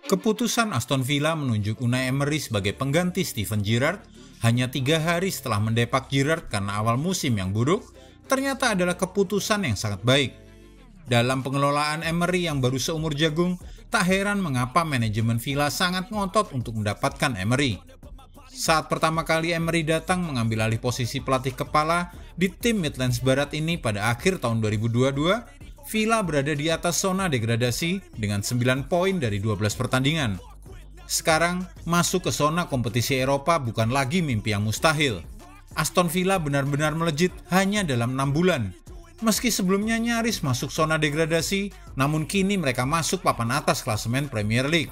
Keputusan Aston Villa menunjuk Unai Emery sebagai pengganti Steven Gerrard hanya 3 hari setelah mendepak Gerrard karena awal musim yang buruk, ternyata adalah keputusan yang sangat baik. Dalam pengelolaan Emery yang baru seumur jagung, tak heran mengapa manajemen Villa sangat ngotot untuk mendapatkan Emery. Saat pertama kali Emery datang mengambil alih posisi pelatih kepala di tim Midlands Barat ini pada akhir tahun 2022, Villa berada di atas zona degradasi dengan 9 poin dari 12 pertandingan. Sekarang, masuk ke zona kompetisi Eropa bukan lagi mimpi yang mustahil. Aston Villa benar-benar melejit hanya dalam 6 bulan. Meski sebelumnya nyaris masuk zona degradasi, namun kini mereka masuk papan atas klasemen Premier League.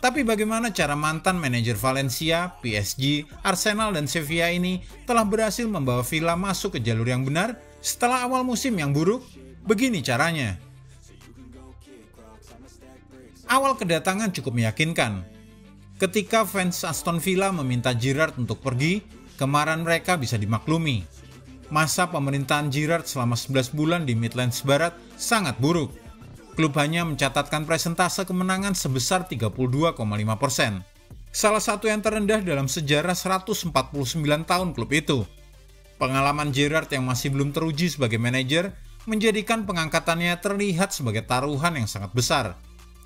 Tapi bagaimana cara mantan manajer Valencia, PSG, Arsenal, dan Sevilla ini telah berhasil membawa Villa masuk ke jalur yang benar setelah awal musim yang buruk? Begini caranya. Awal kedatangan cukup meyakinkan. Ketika fans Aston Villa meminta Gerrard untuk pergi, kemarahan mereka bisa dimaklumi. Masa pemerintahan Gerrard selama 11 bulan di Midlands Barat sangat buruk. Klub hanya mencatatkan presentase kemenangan sebesar 32,5%. Salah satu yang terendah dalam sejarah 149 tahun klub itu. Pengalaman Gerrard yang masih belum teruji sebagai manajer menjadikan pengangkatannya terlihat sebagai taruhan yang sangat besar.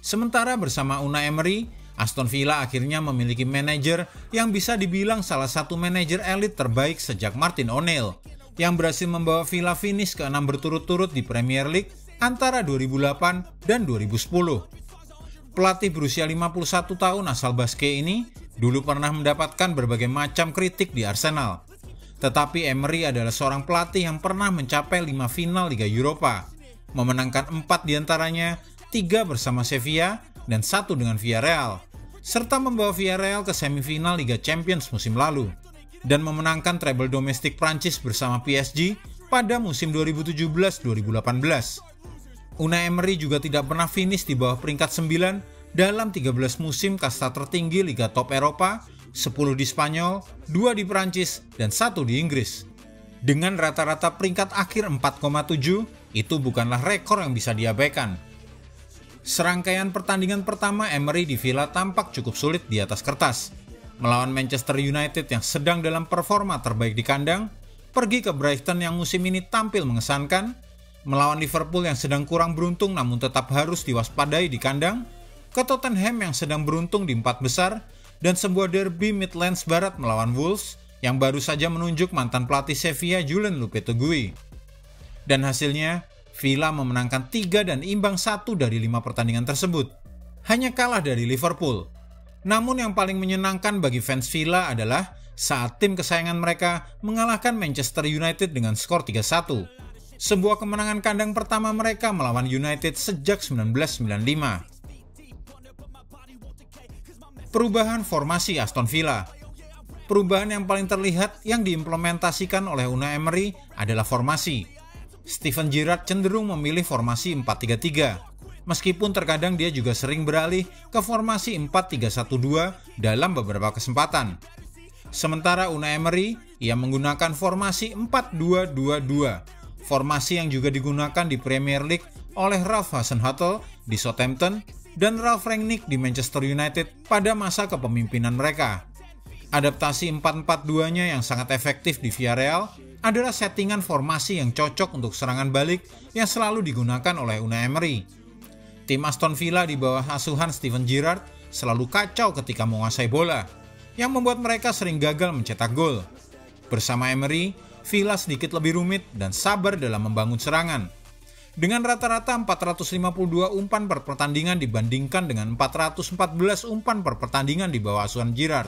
Sementara bersama Unai Emery, Aston Villa akhirnya memiliki manajer yang bisa dibilang salah satu manajer elit terbaik sejak Martin O'Neill, yang berhasil membawa Villa finish ke-6 berturut-turut di Premier League antara 2008 dan 2010. Pelatih berusia 51 tahun asal Basque ini dulu pernah mendapatkan berbagai macam kritik di Arsenal. Tetapi Emery adalah seorang pelatih yang pernah mencapai 5 final Liga Eropa, memenangkan 4 diantaranya, 3 bersama Sevilla dan 1 dengan Villarreal, serta membawa Villarreal ke semifinal Liga Champions musim lalu, dan memenangkan treble domestik Prancis bersama PSG pada musim 2017-2018. Unai Emery juga tidak pernah finish di bawah peringkat 9 dalam 13 musim kasta tertinggi Liga Top Eropa, 10 di Spanyol, 2 di Prancis, dan 1 di Inggris. Dengan rata-rata peringkat akhir 4,7, itu bukanlah rekor yang bisa diabaikan. Serangkaian pertandingan pertama Emery di Villa tampak cukup sulit di atas kertas. Melawan Manchester United yang sedang dalam performa terbaik di kandang, pergi ke Brighton yang musim ini tampil mengesankan, melawan Liverpool yang sedang kurang beruntung namun tetap harus diwaspadai di kandang, ke Tottenham yang sedang beruntung di 4 besar, dan sebuah derby Midlands Barat melawan Wolves yang baru saja menunjuk mantan pelatih Sevilla Julen Lopetegui. Dan hasilnya, Villa memenangkan 3 dan imbang 1 dari 5 pertandingan tersebut. Hanya kalah dari Liverpool. Namun yang paling menyenangkan bagi fans Villa adalah saat tim kesayangan mereka mengalahkan Manchester United dengan skor 3-1. Sebuah kemenangan kandang pertama mereka melawan United sejak 1995. Perubahan formasi Aston Villa. Perubahan yang paling terlihat yang diimplementasikan oleh Unai Emery adalah formasi. Steven Gerrard cenderung memilih formasi 4-3-3, meskipun terkadang dia juga sering beralih ke formasi 4-3-1-2 dalam beberapa kesempatan. Sementara Unai Emery, ia menggunakan formasi 4-2-2-2, formasi yang juga digunakan di Premier League oleh Ralph Hasenhuttl di Southampton dan Ralf Rangnick di Manchester United pada masa kepemimpinan mereka. Adaptasi 4-4-2-nya yang sangat efektif di Villarreal adalah settingan formasi yang cocok untuk serangan balik yang selalu digunakan oleh Unai Emery. Tim Aston Villa di bawah asuhan Steven Gerrard selalu kacau ketika menguasai bola, yang membuat mereka sering gagal mencetak gol. Bersama Emery, Villa sedikit lebih rumit dan sabar dalam membangun serangan. Dengan rata-rata 452 umpan per pertandingan dibandingkan dengan 414 umpan per pertandingan di bawah asuhan Gerrard.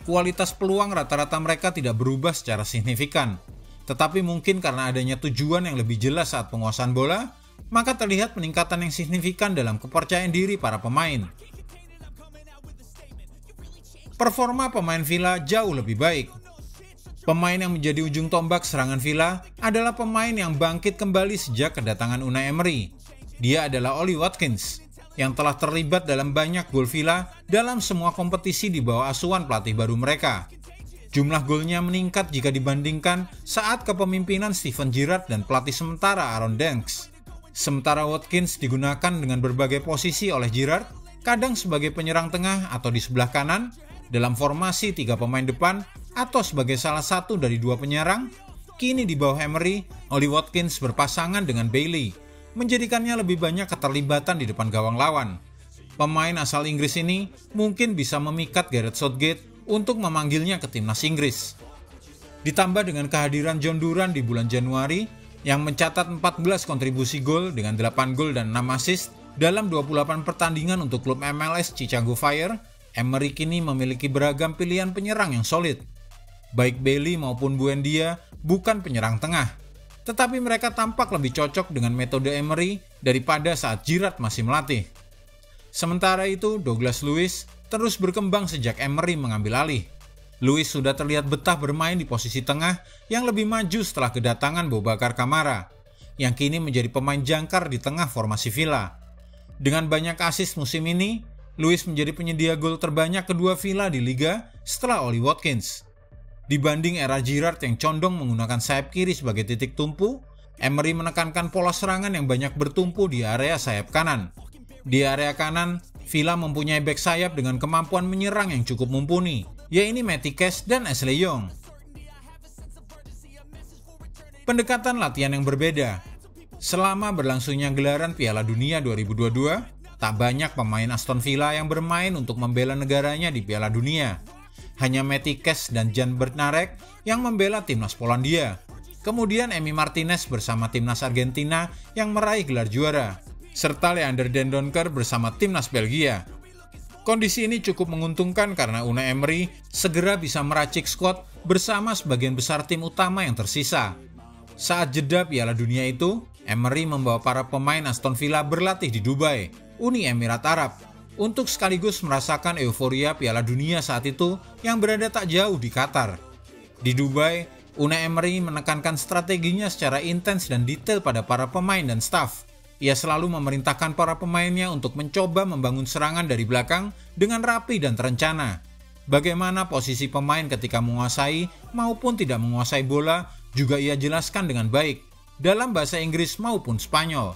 Kualitas peluang rata-rata mereka tidak berubah secara signifikan, tetapi mungkin karena adanya tujuan yang lebih jelas saat penguasaan bola, maka terlihat peningkatan yang signifikan dalam kepercayaan diri para pemain. Performa pemain Villa jauh lebih baik. Pemain yang menjadi ujung tombak serangan Villa adalah pemain yang bangkit kembali sejak kedatangan Unai Emery. Dia adalah Ollie Watkins, yang telah terlibat dalam banyak gol Villa dalam semua kompetisi di bawah asuhan pelatih baru mereka. Jumlah golnya meningkat jika dibandingkan saat kepemimpinan Steven Gerrard dan pelatih sementara Aaron Danks. Sementara Watkins digunakan dengan berbagai posisi oleh Gerrard, kadang sebagai penyerang tengah atau di sebelah kanan, dalam formasi 3 pemain depan, atau sebagai salah satu dari 2 penyerang. Kini di bawah Emery, Ollie Watkins berpasangan dengan Bailey, menjadikannya lebih banyak keterlibatan di depan gawang lawan. Pemain asal Inggris ini mungkin bisa memikat Gareth Southgate untuk memanggilnya ke timnas Inggris. Ditambah dengan kehadiran John Duran di bulan Januari yang mencatat 14 kontribusi gol dengan 8 gol dan 6 assist dalam 28 pertandingan untuk klub MLS Chicago Fire, Emery kini memiliki beragam pilihan penyerang yang solid. Baik Bailey maupun Buendia bukan penyerang tengah, tetapi mereka tampak lebih cocok dengan metode Emery daripada saat Giroud masih melatih. Sementara itu, Douglas Luiz terus berkembang sejak Emery mengambil alih. Luiz sudah terlihat betah bermain di posisi tengah yang lebih maju setelah kedatangan Boubacar Kamara, yang kini menjadi pemain jangkar di tengah formasi Villa. Dengan banyak assist musim ini, Luiz menjadi penyedia gol terbanyak kedua Villa di Liga setelah Ollie Watkins. Dibanding era Giroud yang condong menggunakan sayap kiri sebagai titik tumpu, Emery menekankan pola serangan yang banyak bertumpu di area sayap kanan. Di area kanan, Villa mempunyai bek sayap dengan kemampuan menyerang yang cukup mumpuni, yaitu Matty Cash dan Ashley Young. Pendekatan latihan yang berbeda. Selama berlangsungnya gelaran Piala Dunia 2022, tak banyak pemain Aston Villa yang bermain untuk membela negaranya di Piala Dunia. Hanya Matty Cash dan Jan Bednarek yang membela timnas Polandia. Kemudian Emi Martinez bersama timnas Argentina yang meraih gelar juara, serta Leander Dendoncker bersama timnas Belgia. Kondisi ini cukup menguntungkan karena Unai Emery segera bisa meracik skuad bersama sebagian besar tim utama yang tersisa. Saat jeda Piala Dunia itu, Emery membawa para pemain Aston Villa berlatih di Dubai, Uni Emirat Arab, untuk sekaligus merasakan euforia Piala Dunia saat itu yang berada tak jauh di Qatar. Di Dubai, Unai Emery menekankan strateginya secara intens dan detail pada para pemain dan staf. Ia selalu memerintahkan para pemainnya untuk mencoba membangun serangan dari belakang dengan rapi dan terencana. Bagaimana posisi pemain ketika menguasai maupun tidak menguasai bola juga ia jelaskan dengan baik, dalam bahasa Inggris maupun Spanyol.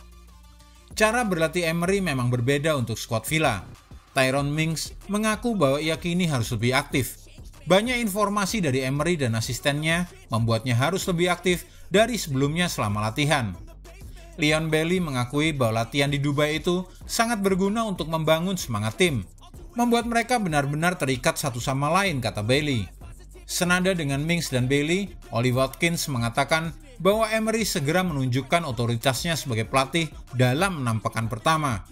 Cara berlatih Emery memang berbeda untuk skuad Villa. Tyrone Mings mengaku bahwa ia kini harus lebih aktif. Banyak informasi dari Emery dan asistennya membuatnya harus lebih aktif dari sebelumnya selama latihan. Leon Bailey mengakui bahwa latihan di Dubai itu sangat berguna untuk membangun semangat tim, membuat mereka benar-benar terikat satu sama lain, kata Bailey. Senada dengan Mings dan Bailey, Ollie Watkins mengatakan bahwa Emery segera menunjukkan otoritasnya sebagai pelatih dalam 6 pekan pertama.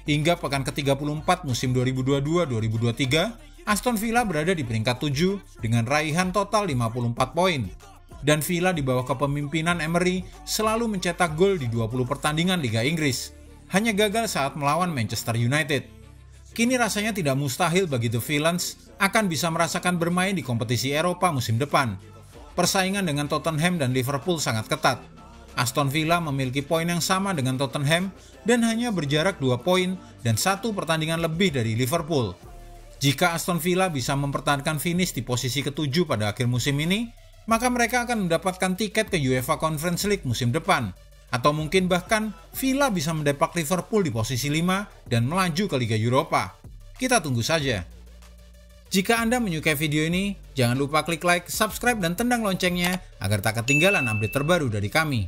Hingga pekan ke-34 musim 2022-2023, Aston Villa berada di peringkat 7 dengan raihan total 54 poin. Dan Villa di bawah kepemimpinan Emery selalu mencetak gol di 20 pertandingan Liga Inggris. Hanya gagal saat melawan Manchester United. Kini rasanya tidak mustahil bagi The Villains akan bisa merasakan bermain di kompetisi Eropa musim depan. Persaingan dengan Tottenham dan Liverpool sangat ketat. Aston Villa memiliki poin yang sama dengan Tottenham dan hanya berjarak 2 poin dan 1 pertandingan lebih dari Liverpool. Jika Aston Villa bisa mempertahankan finish di posisi ke-7 pada akhir musim ini, maka mereka akan mendapatkan tiket ke UEFA Conference League musim depan. Atau mungkin bahkan Villa bisa mendepak Liverpool di posisi 5 dan melaju ke Liga Eropa. Kita tunggu saja. Jika Anda menyukai video ini, jangan lupa klik like, subscribe, dan tendang loncengnya agar tak ketinggalan update terbaru dari kami.